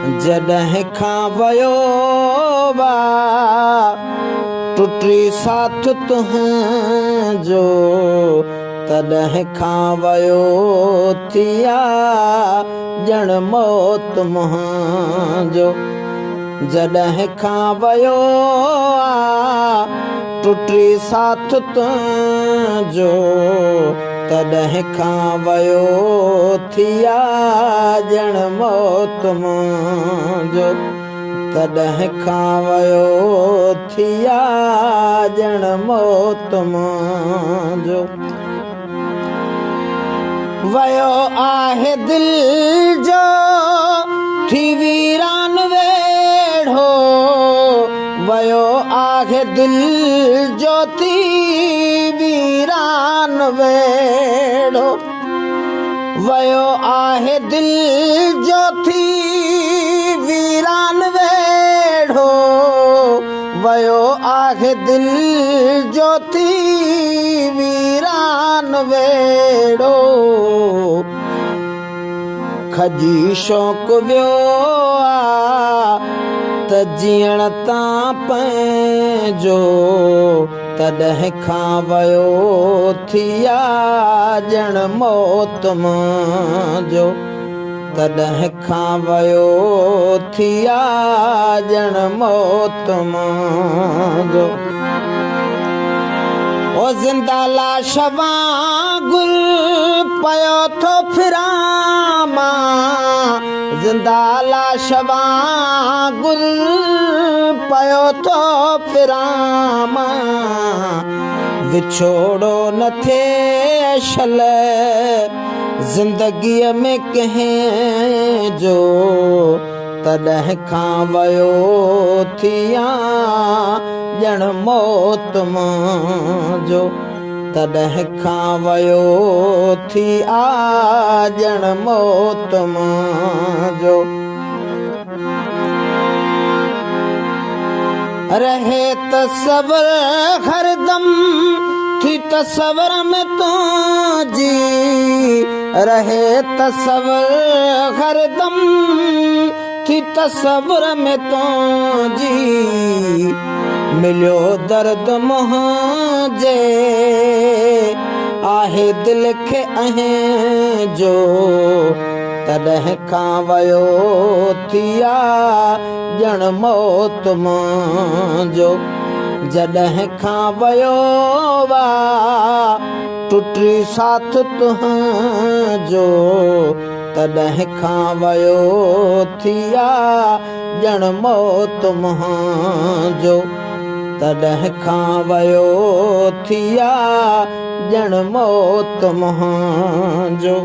जॾहिं खां वयो वा टुटी साथ तुंहिंजो, तॾहिं खां वयो थिया ॼण मौत मुंहिंजो। जॾहिं खां वयो टुटी साथ तुंहिंजो, तॾहिं खां वयो थिया ॼण मौत मुंहिंजो। तॾहिं खां वयो थिया ॼण मौत मुंहिंजो। वयो आहे दिल जो थी वीरान वेढ़ो, वयो आहे दिल जो थी वीरान वेढ़ो, वयो आहे दिल जो थी वीरान वेढ़ो, वयो आहे दिल जो थी वीरान वेढ़ो। खजी शौक़ु वियो त जीअण तां पंहिंजो, तॾहिं खां वयो थिया ॼण मौत मुंहिंजो। तॾहिं खां वयो थिया ॼण मौत मुंहिंजो। ओ ज़िंदा लाश वांगुर पयो थो फिरां मां, ज़िंदा लाश वांगुर पयो थो फिरां मां। विछोड़ो न थिए शल ज़िंदगीअ में कंहिंजो, तॾहिं खां वयो थिया ॼण मौत मुंहिंजो। तॾहिं खां वयो थिया ॼण मौत मुंहिंजो। रहे तसवर हरदम थी तसवर में तुंहिंजी, रहे तसवर हरदम थी तसवर में तुंहिंजी। मिलियो दर्द मुंहिंजे आहे दिल खे अहिंजो, तॾहिं खां वयो थिया ॼण मौत मुंहिंजो। जॾहिं खां वयो वा टुटी साथ तुंहिंजो, तॾहिं खां वयो थिया ॼण मौत मुंहिंजो। तॾहिं खां वयो थिया ॼण मौत मुंहिंजो।